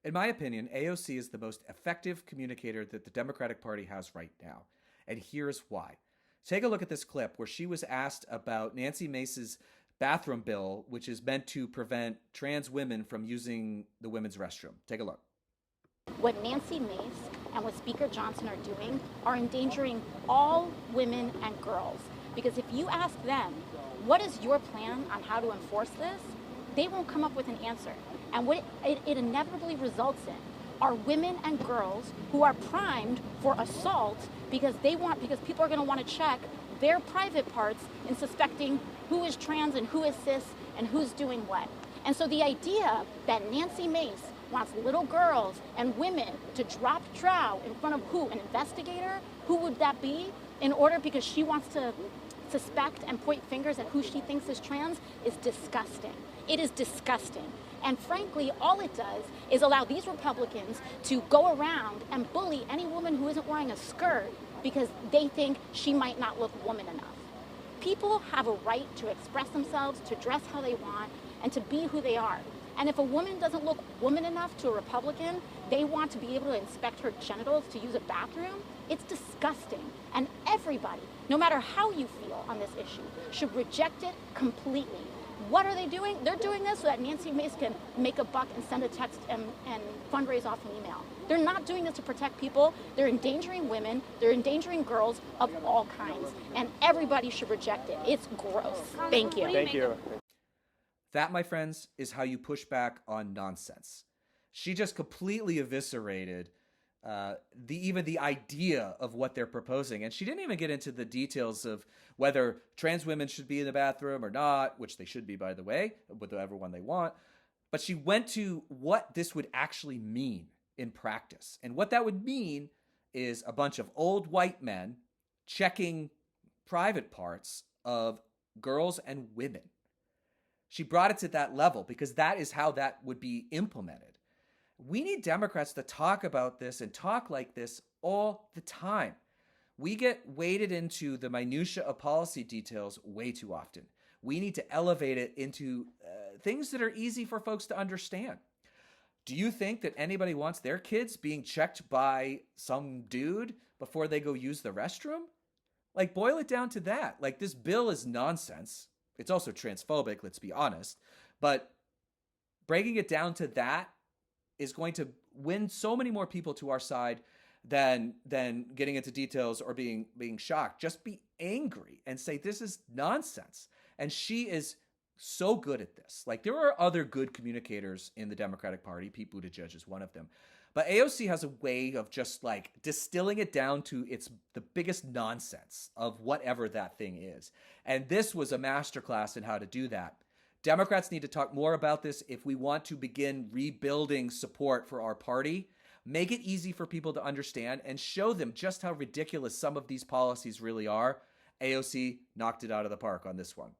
In my opinion, AOC is the most effective communicator that the Democratic Party has right now. And here's why. Take a look at this clip where she was asked about Nancy Mace's bathroom bill, which is meant to prevent trans women from using the women's restroom. Take a look. What Nancy Mace and what Speaker Johnson are doing are endangering all women and girls. Because if you ask them, what is your plan on how to enforce this? They won't come up with an answer. And what it inevitably results in are women and girls who are primed for assault because people are going to want to check their private parts in suspecting who is trans and who is cis and who's doing what. And so the idea that Nancy Mace wants little girls and women to drop trow in front of who? An investigator? Who would that be? In order, because she wants to suspect and point fingers at who she thinks is trans, is disgusting. It is disgusting. And frankly, all it does is allow these Republicans to go around and bully any woman who isn't wearing a skirt because they think she might not look woman enough. People have a right to express themselves, to dress how they want, and to be who they are. And if a woman doesn't look woman enough to a Republican, they want to be able to inspect her genitals to use a bathroom. It's disgusting. And everybody, no matter how you feel on this issue, should reject it completely. What are they doing? They're doing this so that Nancy Mace can make a buck and send a text and fundraise off an email. They're not doing this to protect people. They're endangering women. They're endangering girls of all kinds. And everybody should reject it. It's gross. Thank you. Thank you. That, my friends, is how you push back on nonsense. She just completely eviscerated even the idea of what they're proposing. And she didn't even get into the details of whether trans women should be in the bathroom or not, which they should be, by the way, with whatever one they want. But she went to what this would actually mean in practice. And what that would mean is a bunch of old white men checking private parts of girls and women. She brought it to that level because that is how that would be implemented. We need Democrats to talk about this and talk like this all the time. We get waded into the minutia of policy details way too often. We need to elevate it into things that are easy for folks to understand. Do you think that anybody wants their kids being checked by some dude before they go use the restroom? Like, boil it down to that. Like, this bill is nonsense. It's also transphobic, let's be honest. But breaking it down to that is going to win so many more people to our side than getting into details or being shocked. Just be angry and say, this is nonsense. And she is so good at this. Like, there are other good communicators in the Democratic Party. Pete Buttigieg is one of them. But AOC has a way of just like distilling it down to the biggest nonsense of whatever that thing is. And this was a masterclass in how to do that. Democrats need to talk more about this if we want to begin rebuilding support for our party. Make it easy for people to understand and show them just how ridiculous some of these policies really are. AOC knocked it out of the park on this one.